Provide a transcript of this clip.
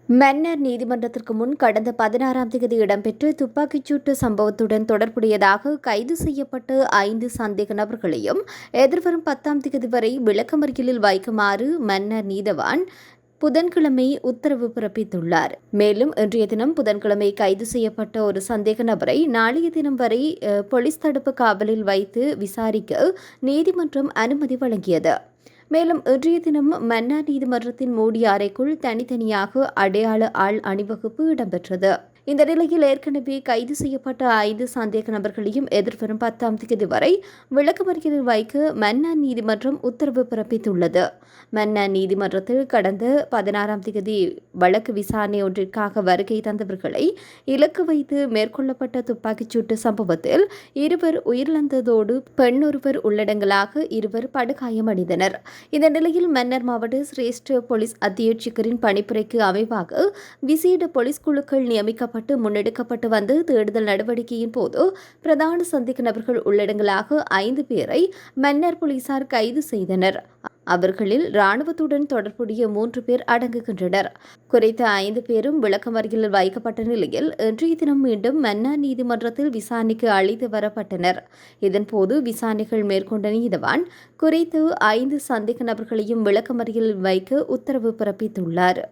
மன்னர் நீதிமன்றத்திற்கு முன் கடந்த 16ஆம் தேதி இடம்பெற்ற துப்பாக்கிச்சூட்டு சம்பவத்துடன் தொடர்புடையதாக கைது செய்யப்பட்ட 5 சந்தேக நபர்களையும் எதிர்வரும் 10ஆம் தேதி வரை விளக்கமறியலில் வைக்குமாறு மன்னர் நீதவான் புதன்கிழமை உத்தரவு பிறப்பித்துள்ளார். மேலும் இன்றைய தினம் புதன்கிழமை கைது செய்யப்பட்ட ஒரு சந்தேக நபரை நாளைய தினம் வரை போலீஸ் தடுப்பு காவலில் வைத்து விசாரிக்க நீதிமன்றம் அனுமதி வழங்கியது. மேலும் இன்றைய தினம் மன்னார் நீதிமன்றத்தின் மூடிய அறைக்குள் தனித்தனியாக அடையாள ஆள் அணிவகுப்பு இடம்பெற்றது. இந்த நிலையில் ஏற்கனவே கைது செய்யப்பட்ட 5 சந்தேக நபர்களையும் எதிர்வரும் 10ஆம் தேதி வரை விளக்கமறியலில் வைக்க மன்னார் நீதிமன்றம் உத்தரவு பிறப்பித்துள்ளது. மன்னார் நீதிமன்றத்தில் கடந்த 16ஆம் தேதி வழக்கு விசாரணை ஒன்றிற்காக வருகை தந்தவர்களை இலக்கு வைத்து மேற்கொள்ளப்பட்ட துப்பாக்கிச்சூட்டு சம்பவத்தில் 2 உயிரிழந்ததோடு பெண் ஒருவர் உள்ளடங்கலாக 2 படுகாயமடைந்தனர். இந்த நிலையில் மன்னார் மாவட்ட சிரேஷ்ட போலீஸ் அத்தியட்சகரின் பணிப்புரைக்கு அமைவாக விசேட போலீஸ் குழுக்கள் நியமிக்கப்பட்டு முன்னெடுக்கப்பட்டு வந்த தேடுதல் நடவடிக்கையின் போது பிரதான சந்தேக நபர்கள் உள்ளடங்கலாக 5 பேரை மன்னார் போலீசார் கைது செய்தனர். அவர்களில் இராணுவத்துடன் தொடர்புடைய 3 பேர் அடங்குகின்றனர். குறித்த 5 பேரும் விளக்கமறியலில் வைக்கப்பட்ட நிலையில் இன்றைய தினம் மீண்டும் மன்னார் நீதிமன்றத்தில் விசாரணைக்கு அழைத்து வரப்பட்டனர். இதன்போது விசாரணைகள் மேற்கொண்ட நீதவான் குறித்த 5 சந்தேக நபர்களையும் விளக்கமறியலில் வைக்க உத்தரவு பிறப்பித்துள்ளார்.